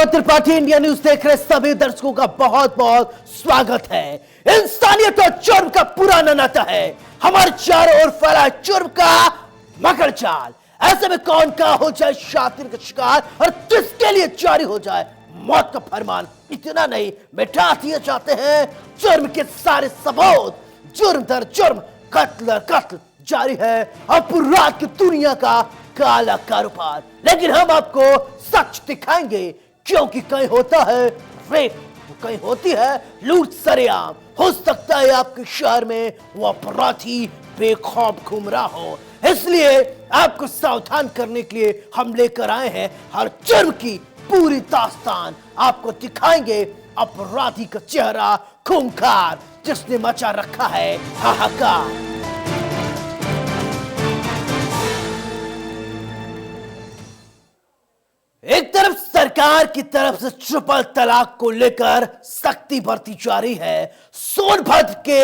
गौरव Tripathi India news देख रहे सभी दर्शकों का बहुत बहुत स्वागत है। इंसानियत और जुर्म का पुराना नाता है, हमारे चारों ओर फैला जुर्म का मकर जाल। ऐसे में कौन का हो जाए शातिर का शिकार और किसके लिए जारी हो जाए मौत का फरमान। इतना नहीं, मिटा दिए जाते हैं जुर्म के सारे सबूत। जुर्म दर जुर्म, कत्ल दर कत्ल जारी है अपराध की दुनिया का काला कारोबार। लेकिन हम आपको सच दिखाएंगे, क्योंकि कहीं होता है रेप, कहीं होती है लूट सरेआम। हो सकता है आपके शहर में वो अपराधी बेखौफ घूम रहा हो, इसलिए आपको सावधान करने के लिए हम लेकर आए हैं हर जुर्म की पूरी दास्तान। आपको दिखाएंगे अपराधी का चेहरा खूंखार, जिसने मचा रखा है हाहाकार। एक तरफ सरकार की तरफ से ट्रिपल तलाक को लेकर सख्ती बरती जा रही है। सोनभद्र के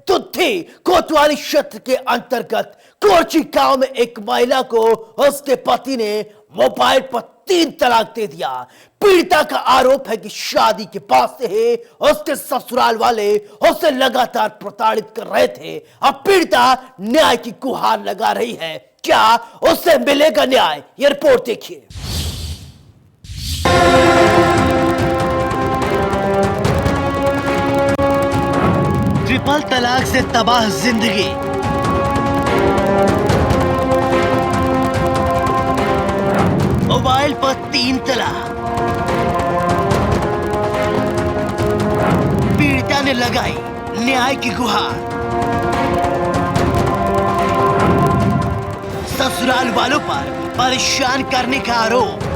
दुद्धि कोतवाली क्षेत्र के अंतर्गत कोरची गांव में एक महिला को उसके पति ने मोबाइल पर 3 तलाक दे दिया। पीड़िता का आरोप है कि शादी के बाद से ही उसके ससुराल वाले उसे लगातार प्रताड़ित कर रहे थे। अब पीड़िता न्याय की गुहार लगा रही है। क्या उससे मिलेगा न्याय? ये रिपोर्ट देखिए। ट्रिपल तलाक से तबाह जिंदगी। मोबाइल पर 3 तलाक। पीड़िता ने लगाई न्याय की गुहार। ससुराल वालों पर परेशान करने का आरोप।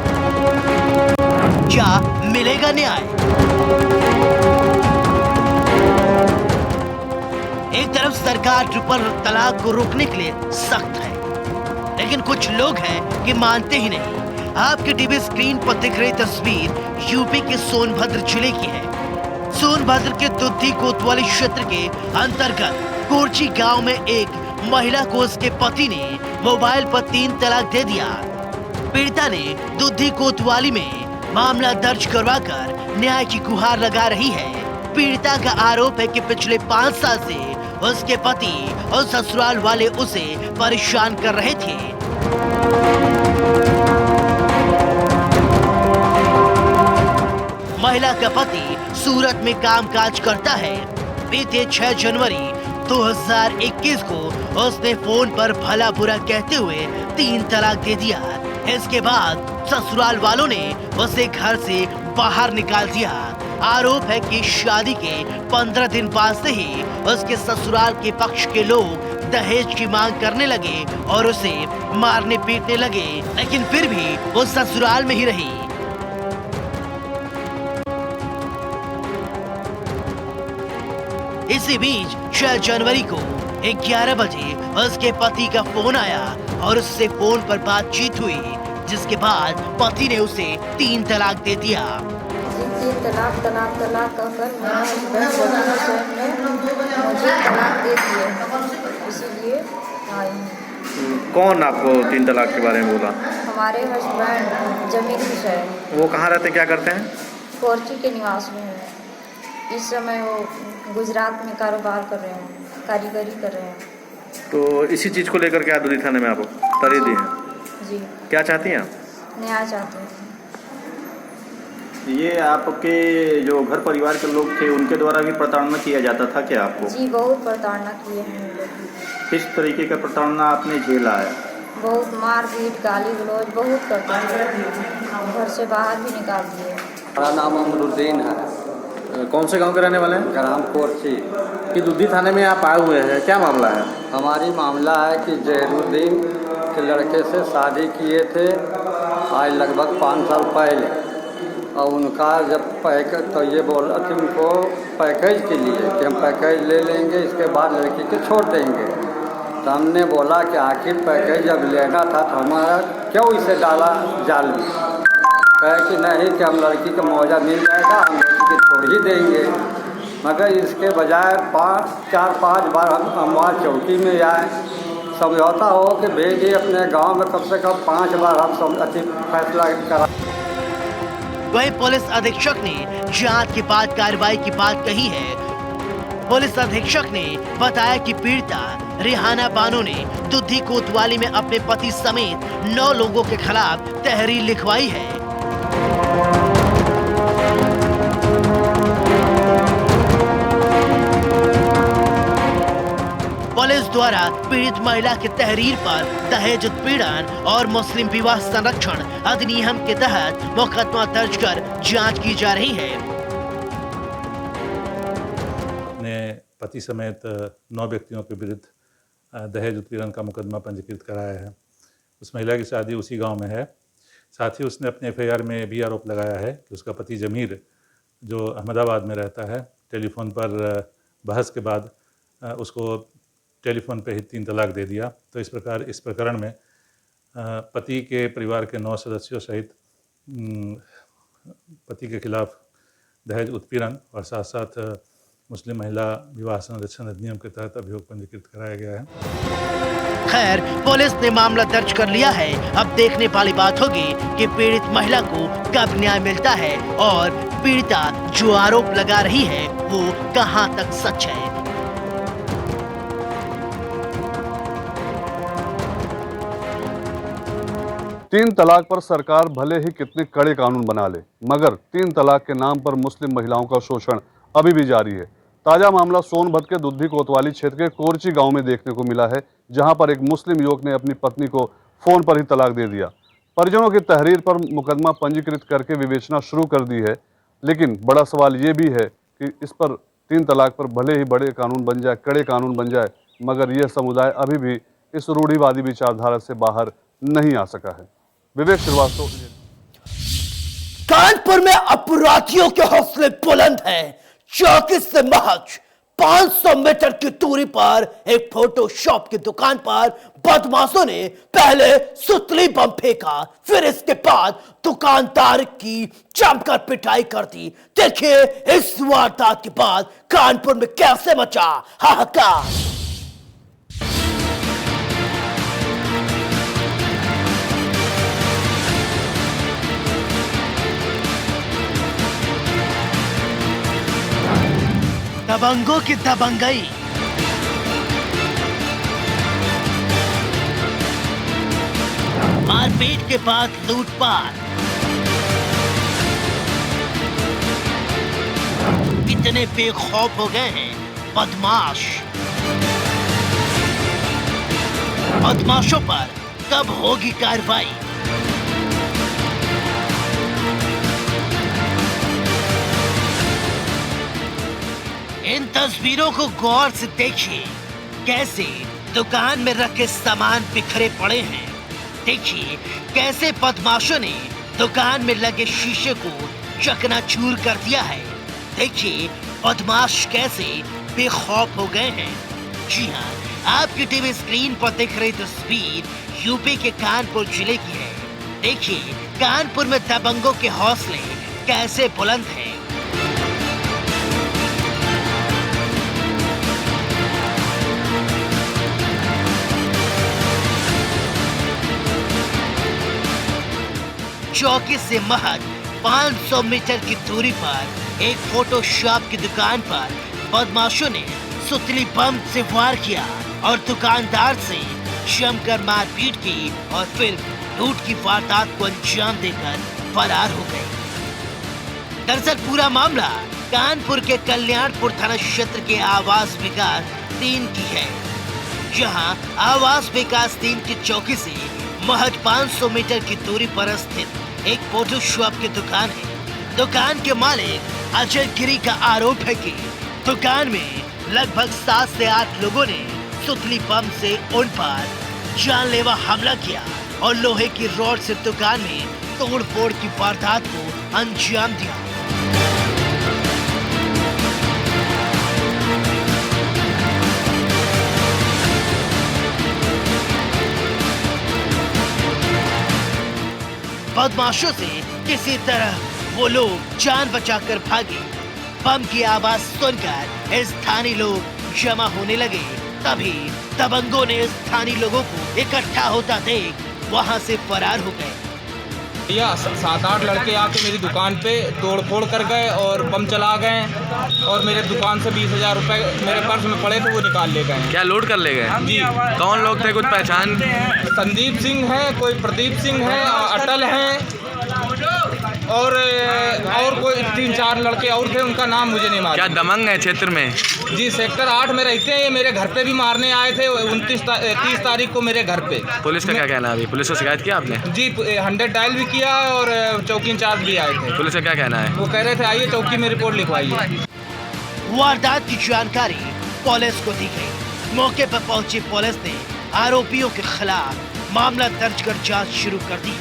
क्या मिलेगा न्याय? एक तरफ सरकार ट्रिपल तलाक को रोकने के लिए सख्त है, लेकिन कुछ लोग हैं कि मानते ही नहीं। आपके टीवी स्क्रीन पर दिख रही तस्वीर यूपी के सोनभद्र जिले की है। सोनभद्र के दुद्धि कोतवाली क्षेत्र के अंतर्गत कोरची गांव में एक महिला को उसके पति ने मोबाइल पर 3 तलाक दे दिया। पीड़िता ने दुद्धि कोतवाली में मामला दर्ज करवाकर न्याय की गुहार लगा रही है। पीड़िता का आरोप है कि पिछले 5 साल से उसके पति और ससुराल वाले उसे परेशान कर रहे थे। महिला का पति सूरत में कामकाज करता है। बीते 6 जनवरी 2021 को उसने फोन पर भला बुरा कहते हुए 3 तलाक दे दिया। इसके बाद ससुराल वालों ने उसे घर से बाहर निकाल दिया। आरोप है कि शादी के 15 दिन बाद से ही उसके ससुराल के पक्ष के लोग दहेज की मांग करने लगे और उसे मारने पीटने लगे, लेकिन फिर भी वो ससुराल में ही रही। इसी बीच 6 जनवरी को 11 बजे उसके पति का फोन आया और उससे फोन पर बातचीत हुई, जिसके बाद पति ने उसे 3 तलाक दे दिया। तलाक कहकर मुझे तलाक दे दिए, इसीलिए आई हूँ। कौन आपको 3 तलाक के बारे में बोला? हमारे हस्बैंड जमीन हुसैन। वो कहाँ रहते, क्या करते हैं? कोरची के निवास में है। इस समय वो गुजरात में कारोबार कर रहे हैं, कारीगरी कर रहे हैं। तो इसी चीज़ को लेकर के आप दुद्धि थाने में आपको तरी दी हैं? जी। क्या चाहती हैं आप? न्याय चाहते हैं। ये आपके जो घर परिवार के लोग थे उनके द्वारा भी प्रताड़ना किया जाता था क्या आपको? जी, बहुत प्रताड़ना किए हैं लोग। किस तरीके का प्रताड़ना आपने झेला है? बहुत मारपीट, गाली गलौज बहुत करते हैं, घर से बाहर भी निकाल दिए। मेरा नाम अमरुद्दीन है। कौन से गांव के रहने वाले हैं? ग्राम कोरची। कि दुद्धि थाने में आप आए हुए हैं, क्या मामला है? हमारी मामला है कि जहरुद्दीन के लड़के से शादी किए थे आज लगभग 5 साल पहले, और उनका जब पैकेज तो ये बोला कि उनको पैकेज के लिए कि हम पैकेज ले लेंगे, इसके बाद लड़की को छोड़ देंगे। तो हमने बोला कि आखिर पैकेज जब लेना था तो हमारा क्यों इसे डाला जाल में? कहे कि नहीं कि हम लड़की का मुआवजा मिल जाएगा, हम लड़की को छोड़ ही देंगे। मगर इसके बजाय 4-5 बार हम वहाँ चौकी में आए, समझौता हो कि भेजिए अपने गांव में कम से कम 5 बार हम फैसला करा। वहीं पुलिस अधीक्षक ने जांच के बाद कार्रवाई की बात कही है। पुलिस अधीक्षक ने बताया कि पीड़िता रिहाना बानो ने दुधी कोतवाली में अपने पति समेत 9 लोगों के खिलाफ तहरीर लिखवाई है। पुलिस द्वारा पीड़ित महिला की तहरीर पर दहेज उत्पीड़न और मुस्लिम विवाह संरक्षण अधिनियम के तहत मुकदमा दर्ज कर जांच की जा रही है। ने पति समेत 9 व्यक्तियों के विरुद्ध दहेज उत्पीड़न का मुकदमा पंजीकृत कराया है। उस महिला की शादी उसी गांव में है। साथ ही उसने अपने FIR में भी आरोप लगाया है कि उसका पति जमीर, जो अहमदाबाद में रहता है, टेलीफोन पर बहस के बाद उसको टेलीफोन पे ही 3 तलाक दे दिया। तो इस प्रकार इस प्रकरण में पति के परिवार के 9 सदस्यों सहित पति के खिलाफ दहेज उत्पीड़न और साथ साथ मुस्लिम महिला विवाह संरक्षण अधिनियम के तहत अभियोग पंजीकृत कराया गया है। खैर, पुलिस ने मामला दर्ज कर लिया है। अब देखने वाली बात होगी कि पीड़ित महिला को कब न्याय मिलता है और पीड़िता जो आरोप लगा रही है वो कहां तक सच है। तीन तलाक पर सरकार भले ही कितने कड़े कानून बना ले, मगर 3 तलाक के नाम पर मुस्लिम महिलाओं का शोषण अभी भी जारी है। ताजा मामला सोनभद्र के दुधी कोतवाली क्षेत्र के कोरची गांव में देखने को मिला है, जहां पर एक मुस्लिम युवक ने अपनी पत्नी को फोन पर ही तलाक दे दिया। परिजनों की तहरीर पर मुकदमा पंजीकृत करके विवेचना शुरू कर दी है, लेकिन बड़ा सवाल ये भी है कि इस पर 3 तलाक पर भले ही बड़े कानून बन जाए, कड़े कानून बन जाए, मगर यह समुदाय अभी भी इस रूढ़िवादी विचारधारा से बाहर नहीं आ सका है। विवेक श्रीवास्तव। कानपुर में अपराधियों के हौसले बुलंद हैं। चौकी से महज 500 मीटर की दूरी पर एक फोटो शॉप की दुकान पर बदमाशों ने पहले सुतली बम फेंका, फिर इसके बाद दुकानदार की जमकर पिटाई कर दी। देखिए इस वारदात के बाद कानपुर में कैसे मचा हाहाकार। दबंगों की दबंगई, मारपीट के बाद लूटपाट, कितने बेखौफ हो गए हैं बदमाश। बदमाशों पर कब होगी कार्रवाई? इन तस्वीरों को गौर से देखिए, कैसे दुकान में रखे सामान बिखरे पड़े हैं। देखिए कैसे बदमाशों ने दुकान में लगे शीशे को चकनाचूर कर दिया है। देखिए बदमाश कैसे बेखौफ हो गए हैं। जी हाँ, आपकी टीवी स्क्रीन पर दिख रही तस्वीर यूपी के कानपुर जिले की है। देखिए कानपुर में दबंगों के हौसले कैसे बुलंद हैं। चौकी से महज 500 मीटर की दूरी पर एक फोटो शॉप की दुकान पर बदमाशों ने सुतली बम से वार किया और दुकानदार से जमकर मारपीट की और फिर लूट की वारदात को अंजाम देकर फरार हो गए। दरअसल पूरा मामला कानपुर के कल्याणपुर थाना क्षेत्र के आवास विकास 3 की है, जहां आवास विकास 3 की चौकी से महज 500 मीटर की दूरी पर स्थित एक फोटो शॉप की दुकान है। दुकान के मालिक अजय गिरी का आरोप है कि दुकान में लगभग 7 से 8 लोगों ने सुतली बम से उन पर जानलेवा हमला किया और लोहे की रॉड से दुकान में तोड़फोड़ की वारदात को अंजाम दिया। बदमाशों से किसी तरह वो लोग जान बचाकर भागे। बम की आवाज सुनकर स्थानीय लोग जमा होने लगे। तभी दबंगों ने स्थानीय लोगों को इकट्ठा होता देख वहां से फरार हो गए। या 7-8 लड़के आके मेरी दुकान पे तोड़ फोड़ कर गए और बम चला गए और मेरे दुकान से 20,000 रुपये मेरे पर्स में पड़े थे वो निकाल ले गए। क्या लूट कर ले गए? जी। कौन लोग थे, कुछ पहचान? संदीप सिंह है, कोई प्रदीप सिंह है, अटल हैं और कोई 3-4 लड़के और थे, उनका नाम मुझे नहीं मालूम। क्या दमंग है क्षेत्र में? जी, सेक्टर 8 में रहते हैं। मेरे घर पे भी मारने आए थे 30 तारीख को मेरे घर पे। पुलिस का क्या कहना है अभी? पुलिस को शिकायत किया आपने? जी, 100 डायल भी किया और चौकी इंचार्ज भी आए थे। पुलिस का क्या कहना है? वो कह रहे थे आइए चौकी में रिपोर्ट लिखवाइए। वारदात की जानकारी पुलिस को दी गई। मौके पर पहुंची पुलिस ने आरोपियों के खिलाफ मामला दर्ज कर जांच शुरू कर दी।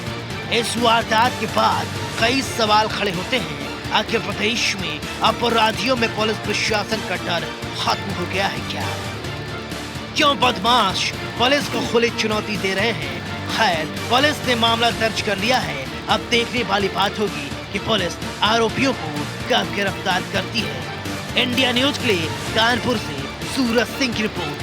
इस वारदात के बाद कई सवाल खड़े होते हैं। आखिर प्रदेश में अपराधियों में पुलिस प्रशासन का डर खत्म हो गया है क्या? क्यों बदमाश पुलिस को खुली चुनौती दे रहे हैं? खैर, पुलिस ने मामला दर्ज कर लिया है। अब देखने वाली बात होगी कि पुलिस आरोपियों को कब गिरफ्तार करती है। इंडिया न्यूज के लिए कानपुर से सूरज सिंह की रिपोर्ट।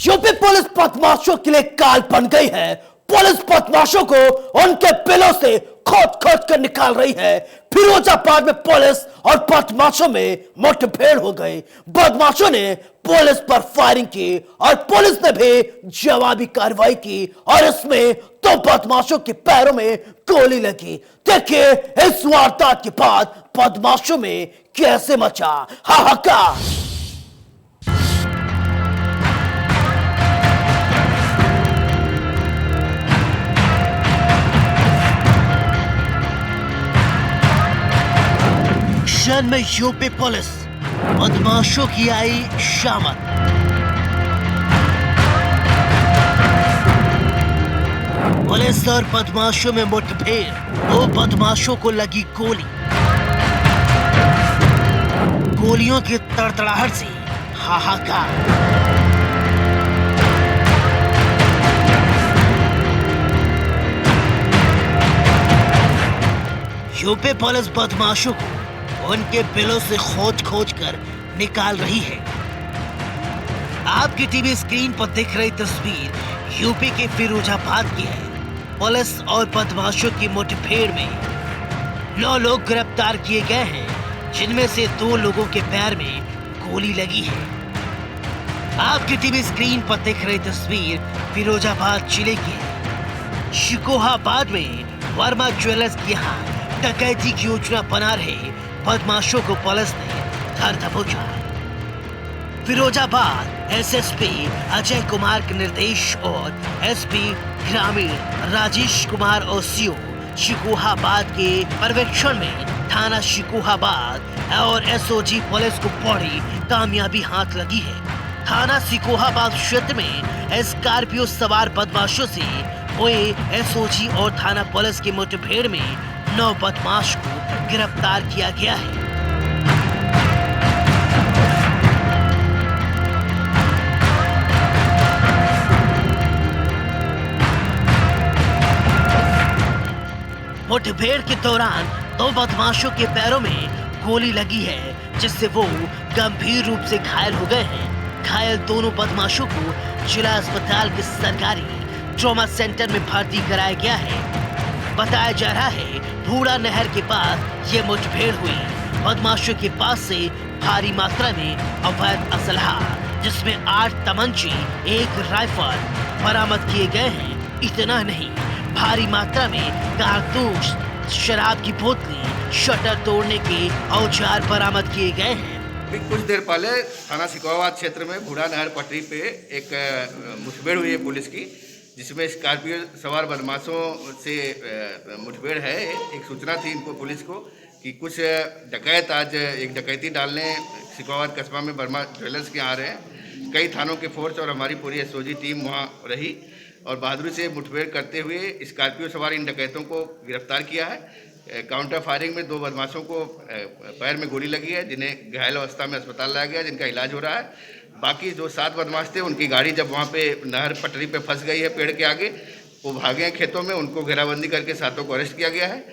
यूपी पुलिस बदमाशों के लिए काल बन गई है। पुलिस बदमाशों को उनके बिलों से खोद खोद कर निकाल रही है। फिरोजाबाद में पुलिस और बदमाशों में मुठभेड़ हो गई। बदमाशों ने पुलिस पर फायरिंग की और पुलिस ने भी जवाबी कार्रवाई की और इसमें तो बदमाशों के पैरों में गोली लगी। देखिए इस वारदात के बाद बदमाशों में कैसे मचा हाहाकार। में यूपी पुलिस बदमाशों की आई शामत। पुलिस और बदमाशों में मुठभेड़, 2 बदमाशों को लगी गोली। गोलियों की तड़तड़ाहट से हाहाकार। यूपी पुलिस बदमाशों को उनके बिलों से खोज खोज कर निकाल रही है। आपकी टीवी स्क्रीन पर दिख रही तस्वीर यूपी के फिरोजाबाद की है। पुलिस और बदमाशों की मुठभेड़ में 9 लोग गिरफ्तार किए गए हैं, जिनमें से 2 लोगों के पैर में गोली लगी है। आपकी टीवी स्क्रीन पर दिख रही तस्वीर फिरोजाबाद जिले की है। शिकोहाबाद में वर्मा ज्वेलर्स के यहाँ डकैती की योजना बना रहे बदमाशों को पुलिस ने धर दबोचा। फिरोजाबाद एसएसपी अजय कुमार के निर्देश और एसपी ग्रामीण राजेश कुमार और सीओ शिकोहाबाद के पर्यवेक्षण में थाना शिकोहाबाद और एसओजी पुलिस को बड़ी कामयाबी हाथ लगी है। थाना शिकोहाबाद क्षेत्र में स्कॉर्पियो सवार बदमाशों से हुए एसओजी और थाना पुलिस की मुठभेड़ में 9 बदमाश को गिरफ्तार किया गया है। मुठभेड़ के दौरान 2 बदमाशों के पैरों में गोली लगी है, जिससे वो गंभीर रूप से घायल हो गए हैं। घायल दोनों बदमाशों को जिला अस्पताल के सरकारी ट्रॉमा सेंटर में भर्ती कराया गया है। बताया जा रहा है भूड़ा नहर के पास ये मुठभेड़ हुई। बदमाशों के पास से भारी मात्रा में अवैध असलहा, जिसमें 8 तमंचे, 1 राइफल बरामद किए गए हैं। इतना नहीं, भारी मात्रा में कारतूस, शराब की बोतलें, शटर तोड़ने के औजार बरामद किए गए हैं। कुछ देर पहले थाना शिकोहाबाद क्षेत्र में भूड़ा नहर पटरी पे एक मुठभेड़ हुई है पुलिस की, जिसमें स्कॉर्पियो सवार बदमाशों से मुठभेड़ है। एक सूचना थी इनको पुलिस को कि कुछ डकैत आज एक डकैती डालने शिकोहाबाद कस्बा में वर्मा ज्वेलर्स के आ रहे हैं। कई थानों के फोर्स और हमारी पूरी एसओजी टीम वहां रही और बहादुरी से मुठभेड़ करते हुए स्कॉर्पियो सवार इन डकैतों को गिरफ्तार किया है। काउंटर फायरिंग में 2 बदमाशों को पैर में गोली लगी है, जिन्हें घायल अवस्था में अस्पताल लाया गया, जिनका इलाज हो रहा है। बाकी जो 7 बदमाश थे, उनकी गाड़ी जब वहाँ पे नहर पटरी पे फंस गई है पेड़ के आगे, वो भागे हैं खेतों में। उनको घेराबंदी करके 7 को अरेस्ट किया गया है।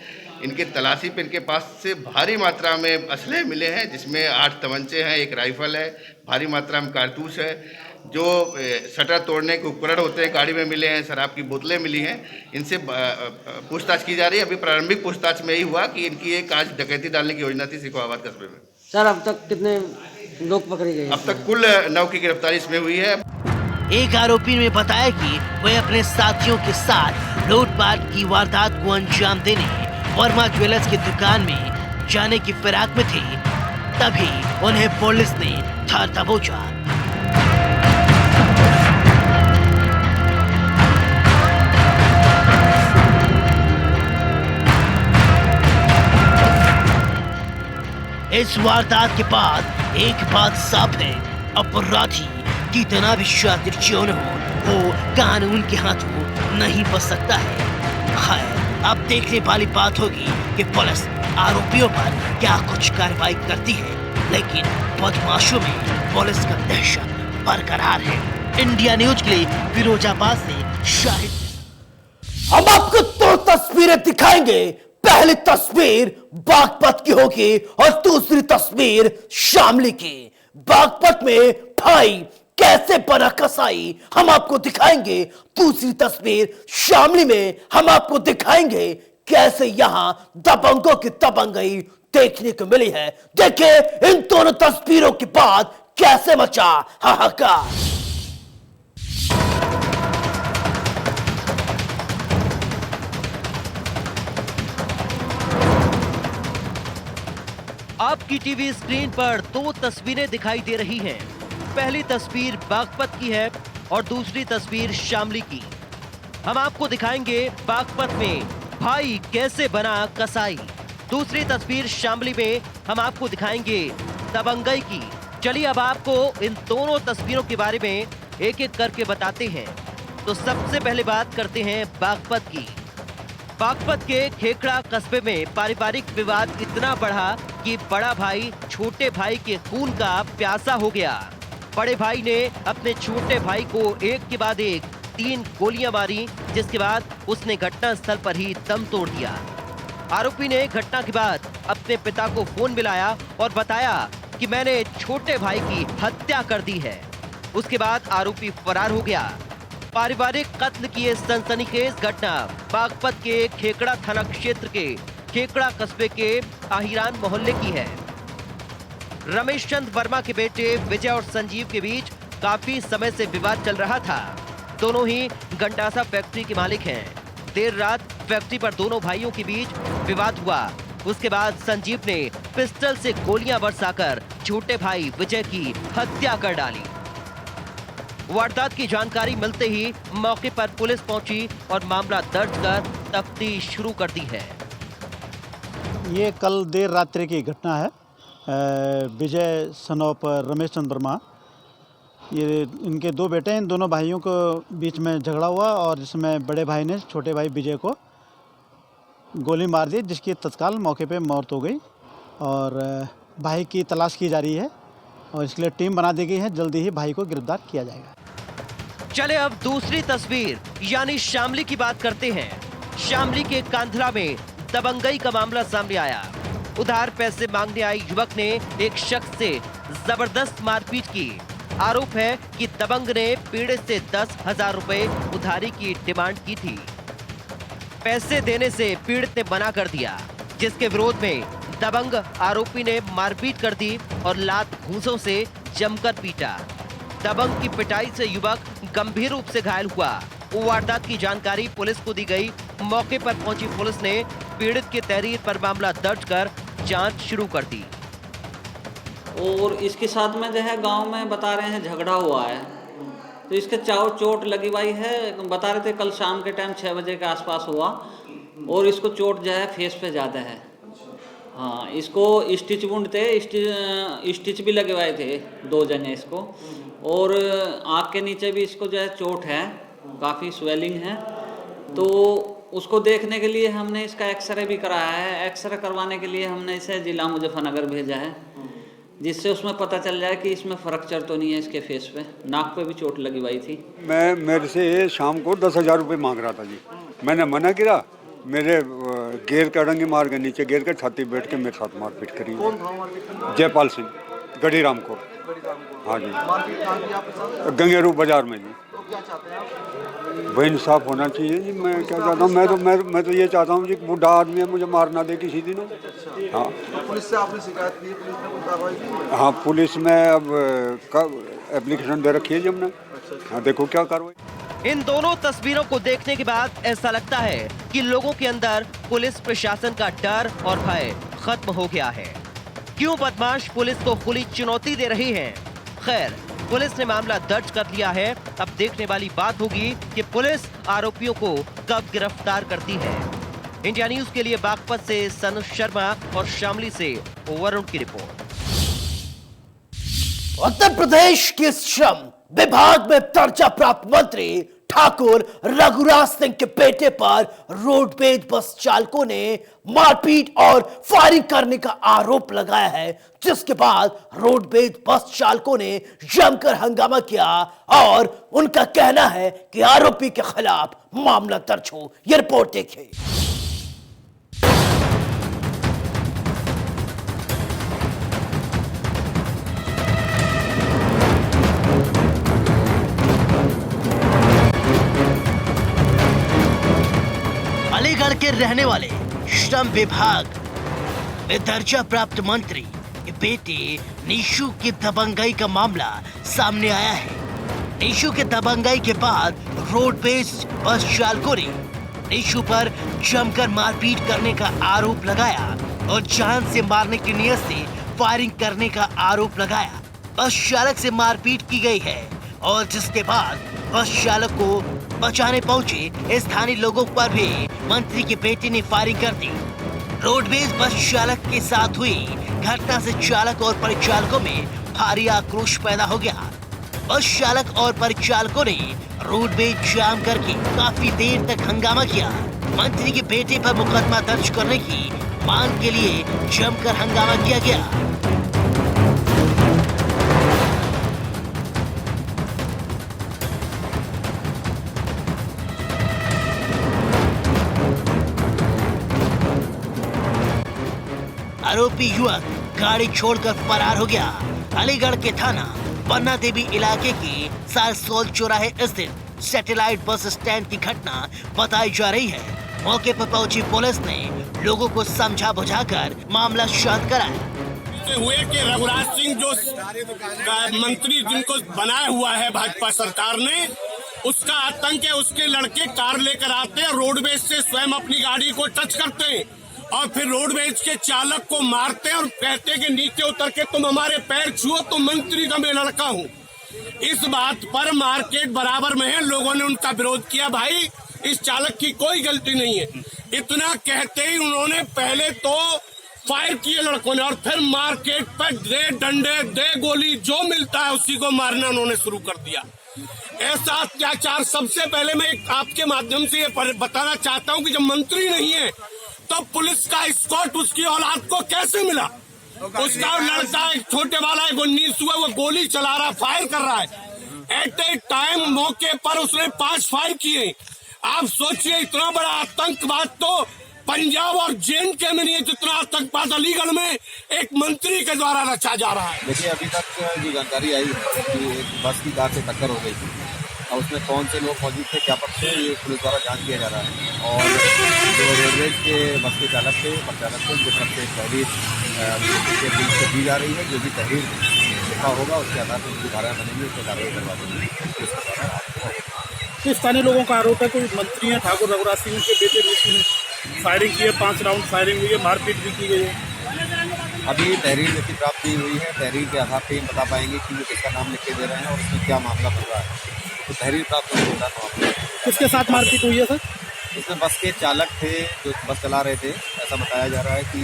इनके तलाशी पे इनके पास से भारी मात्रा में असलहे मिले हैं, जिसमें 8 तमंचे हैं, 1 राइफल है, भारी मात्रा में कारतूस है, जो शटर तोड़ने के उपकरण होते हैं गाड़ी में मिले हैं, शराब की बोतलें मिली हैं, इनसे पूछताछ की जा रही है। अभी प्रारंभिक पूछताछ में ही हुआ कि इनकी एक आज डकैती डालने की योजना थी सिकोहाबाद कस्बे में। सर अब तक कितने लोग पकड़े गए? अब तक कुल 9 की गिरफ्तारी इसमें हुई है। एक आरोपी ने बताया कि वह अपने साथियों के साथ लूटपाट की वारदात को अंजाम देने वर्मा ज्वेलर्स की दुकान में जाने की फिराक में थे, तभी उन्हें पुलिस ने धर दबोचा। इस वारदात के बाद एक बात साफ है, अपराधी कितना भी शातिर क्यों न हो, वो कानून के हाथों नहीं बच सकता है। खैर, अब देखने वाली बात होगी कि पुलिस आरोपियों पर क्या कुछ कार्रवाई करती है, लेकिन बदमाशों में पुलिस का दहशत बरकरार है। इंडिया न्यूज के लिए फिरोजाबाद से शाहिद। हम आपको 2 तस्वीरें दिखाएंगे। पहली तस्वीर बागपत की होगी और दूसरी तस्वीर शामली की। बागपत में भाई कैसे बना कसाई हम आपको दिखाएंगे। दूसरी तस्वीर शामली में हम आपको दिखाएंगे कैसे यहां दबंगों की दबंगई देखने को मिली है। देखिए इन दोनों तस्वीरों के बाद कैसे मचा हाहाकार। आपकी टीवी स्क्रीन पर 2 तस्वीरें दिखाई दे रही हैं। पहली तस्वीर बागपत की है और दूसरी तस्वीर शामली की। हम आपको दिखाएंगे बागपत में भाई कैसे बना कसाई। दूसरी तस्वीर शामली में हम आपको दिखाएंगे दबंगई की। चलिए अब आपको इन दोनों तस्वीरों के बारे में एक एक करके बताते हैं। तो सबसे पहले बात करते हैं बागपत की। बागपत के खेखड़ा कस्बे में पारिवारिक विवाद इतना बढ़ा कि बड़ा भाई छोटे भाई के खून का प्यासा हो गया। बड़े भाई ने अपने छोटे भाई को एक के बाद एक 3 गोलियां मारी, जिसके बाद उसने घटनास्थल पर ही दम तोड़ दिया। आरोपी ने घटना के बाद अपने पिता को फोन मिलाया और बताया कि मैंने छोटे भाई की हत्या कर दी है। उसके बाद आरोपी फरार हो गया। पारिवारिक कत्ल की ये सनसनीखेज घटना बागपत के खेखड़ा थाना क्षेत्र के खेखड़ा कस्बे के आहिरान मोहल्ले की है। रमेश चंद वर्मा के बेटे विजय और संजीव के बीच काफी समय से विवाद चल रहा था। दोनों ही गंडासा फैक्ट्री के मालिक हैं। देर रात फैक्ट्री पर दोनों भाइयों के बीच विवाद हुआ। उसके बाद संजीव ने पिस्टल से गोलियां बरसाकर छोटे भाई विजय की हत्या कर डाली। वारदात की जानकारी मिलते ही मौके पर पुलिस पहुंची और मामला दर्ज कर तफ्तीश शुरू कर दी है। ये कल देर रात्रि की घटना है। विजय सनोप रमेश चंद वर्मा, ये इनके 2 बेटे हैं। इन दोनों भाइयों को बीच में झगड़ा हुआ और जिसमें बड़े भाई ने छोटे भाई विजय को गोली मार दी, जिसकी तत्काल मौके पे मौत हो गई। और भाई की तलाश की जा रही है और इसके लिए टीम बना दी गई है। जल्दी ही भाई को गिरफ्तार किया जाएगा। चले अब दूसरी तस्वीर यानी शामली की बात करते हैं। शामली के कांधला में दबंगई का मामला सामने आया। उधार पैसे मांगने आए युवक ने एक शख्स से जबरदस्त मारपीट की। आरोप है कि दबंग ने पीड़ित से 10,000 रुपए उधारी की डिमांड की थी। पैसे देने से पीड़ित ने मना कर दिया, जिसके विरोध में दबंग आरोपी ने मारपीट कर दी और लात घूंसों से जमकर पीटा। दबंग की पिटाई से युवक गंभीर रूप से घायल हुआ। वारदात की जानकारी पुलिस को दी गई। मौके पर पहुंची पुलिस ने पीड़ित के तहरीर पर मामला दर्ज कर जांच शुरू कर दी। और इसके साथ में जो है गांव में बता रहे हैं झगड़ा हुआ है, तो इसके चोट लगी हुई है। बता रहे थे कल शाम के टाइम 6 बजे के आसपास हुआ और इसको चोट जो है फेस पे ज़्यादा है। हाँ, इसको स्टिच वुंड थे, स्टिच भी लगे हुए थे 2 जने इसको। और आँख के नीचे भी इसको जो है चोट है, काफ़ी स्वेलिंग है। तो उसको देखने के लिए हमने इसका एक्सरे भी कराया है। एक्सरे करवाने के लिए हमने इसे जिला मुजफ्फरनगर भेजा है, जिससे उसमें पता चल जाए कि इसमें फ्रैक्चर तो नहीं है इसके फेस पे। नाक पे भी चोट लगी हुई थी। मेरे से शाम को 10,000 रुपये मांग रहा था जी। मैंने मना किया। मेरे गेर का डंगी मार के नीचे गेर के छाती बैठ के मेरे साथ मारपीट करी। कौन था मारपीट? जयपाल सिंह, गढ़ी रामकोट। हाँ जी। मारपीट कहाँ की आपके साथ? गंगेरू बाजार में जी। तो क्या चाहते हैं आप? भाई इंसाफ होना चाहिए जी। मैं क्या चाहता हूँ, मैं तो ये चाहता हूँ जी, बूढ़ा आदमी है, मुझे मार ना दे किसी दिन। हाँ, तो पुलिस से आपने शिकायत की, पुलिस ने कोई कार्रवाई की? हाँ, पुलिस में अब एप्लीकेशन दे रखी है जी हमने। हाँ, देखो क्या कार्रवाई। इन दोनों तस्वीरों को देखने के बाद ऐसा लगता है कि लोगों के अंदर पुलिस प्रशासन का डर और भय खत्म हो गया है। क्यों बदमाश पुलिस को खुली चुनौती दे रही है? खैर, पुलिस ने मामला दर्ज कर लिया है। अब देखने वाली बात होगी कि पुलिस आरोपियों को कब गिरफ्तार करती है। इंडिया न्यूज के लिए बागपत से सनुज शर्मा और शामली से वरुण की रिपोर्ट। उत्तर प्रदेश के श्रम विभाग में दर्जा प्राप्त मंत्री ठाकुर रघुराज सिंह के बेटे पर रोडवेज बस चालकों ने मारपीट और फायरिंग करने का आरोप लगाया है, जिसके बाद रोडवेज बस चालकों ने जमकर हंगामा किया और उनका कहना है कि आरोपी के खिलाफ मामला दर्ज हो। यह रिपोर्ट देखिए। अलीगढ़ के रहने वाले श्रम विभाग में दर्जा प्राप्त मंत्री के बेटे निशु की दबंगई का मामला सामने आया है। निशु के दबंगई के बाद रोडवेज बस चालकों ने निशु पर जमकर मारपीट करने का आरोप लगाया और जान से मारने की नियत से फायरिंग करने का आरोप लगाया। बस चालक से मारपीट की गई है और जिसके बाद बस चालक को बचाने पहुंचे स्थानीय लोगों पर भी मंत्री के बेटे ने फायरिंग कर दी। रोडवेज बस चालक के साथ हुई घटना से चालक और परिचालकों में भारी आक्रोश पैदा हो गया। बस चालक और परिचालकों ने रोडवेज जाम करके काफी देर तक हंगामा किया। मंत्री के बेटे पर मुकदमा दर्ज करने की मांग के लिए जमकर हंगामा किया गया। आरोपी युवक गाड़ी छोड़कर फरार हो गया। अलीगढ़ के थाना पन्ना देवी इलाके के सारसोल चौराहे स्थित सैटेलाइट बस स्टैंड की घटना बताई जा रही है। मौके पर पहुंची पुलिस ने लोगों को समझा बुझाकर मामला शांत कराया। हुए कि रघुराज सिंह जो मंत्री जिनको बनाया हुआ है भाजपा सरकार ने, उसका आतंक है। उसके लड़के कार लेकर आते हैं, रोडवेज से स्वयं अपनी गाड़ी को टच करते हैं और फिर रोडवेज के चालक को मारते हैं और कहते हैं कि नीचे उतर के तुम हमारे पैर छुओ तो मंत्री का मैं लड़का हूँ। इस बात पर मार्केट बराबर में है, लोगों ने उनका विरोध किया। भाई, इस चालक की कोई गलती नहीं है। इतना कहते ही उन्होंने पहले तो फायर किए लड़कों ने और फिर मार्केट पर दे डंडे दे गोली, जो मिलता है उसी को मारना उन्होंने शुरू कर दिया। ऐसा अत्याचार सबसे पहले मैं आपके माध्यम से ये बताना चाहता हूँ कि जब मंत्री नहीं है तो पुलिस का स्कॉट उसकी औलाद को कैसे मिला? उसका लड़का एक छोटे वाला है, 19 हुआ, वो गोली चला रहा, फायर कर रहा है। एट ए टाइम मौके पर उसने 5 फायर किए। आप सोचिए, इतना बड़ा आतंकवाद तो पंजाब और जे&के में नहीं है जितना आतंकवाद अलीगढ़ में एक मंत्री के द्वारा रचा जा रहा है। देखिए, अभी तक जो जानकारी आई है कि एक बस की कार से टक्कर हो गई थी और उसमें कौन से लोग मौजूद थे, क्या पक्ष थे, ये पुलिस द्वारा जांच किया जा रहा है। और जो रोडवेज के बस के चालक थे, परिचालक थे, उनकी तरफ से तहरीर पुलिस को दी जा रही है। जो भी तहरीर लिखा होगा उसके आधार पर उनकी धाराएं बनेंगी, उसको कार्रवाई करवा देंगे। स्थानीय लोगों का आरोप है कि मंत्री हैं ठाकुर रघुराज सिंह के बेटे ने फायरिंग की है, 5 राउंड फायरिंग हुई है, मारपीट भी की गई है। अभी तहरीर जैसी प्राप्त हुई है, तहरीर के आधार पर हम बता पाएंगे कि वो किसका नाम लिख के दे रहे हैं और उसमें क्या मामला पूरा है। तो तहरीर प्राप्त होने के बाद किसके साथ मारपीट हुई है सर? इसमें बस के चालक थे जो बस चला रहे थे। ऐसा बताया जा रहा है कि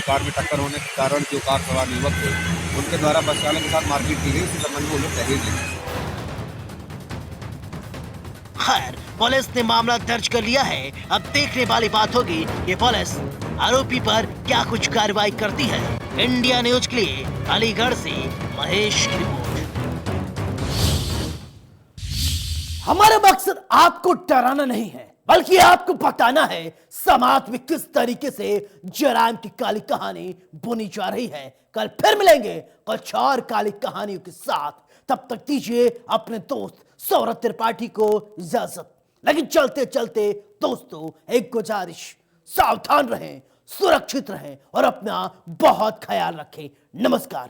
कार में टक्कर होने के कारण जो कार सवार युवक थे उनके द्वारा बस चालक के साथ मारपीट की गई। इसी संबंध में वो लोग तहरीर लिखे। खैर, पुलिस ने मामला दर्ज कर लिया है। अब देखने वाली बात होगी कि पुलिस आरोपी पर क्या कुछ कार्रवाई करती है। इंडिया न्यूज के लिए अलीगढ़ से महेश की रिपोर्ट। हमारा मकसद आपको डराना नहीं है, बल्कि आपको बताना है समाज में किस तरीके से जराइम की काली कहानी बुनी जा रही है। कल फिर मिलेंगे कुछ और काली कहानियों के साथ। तब तक दीजिए अपने दोस्त सौरभ त्रिपाठी को इजाजत। लेकिन चलते चलते दोस्तों एक गुजारिश, सावधान रहें, सुरक्षित रहें और अपना बहुत ख्याल रखें। नमस्कार।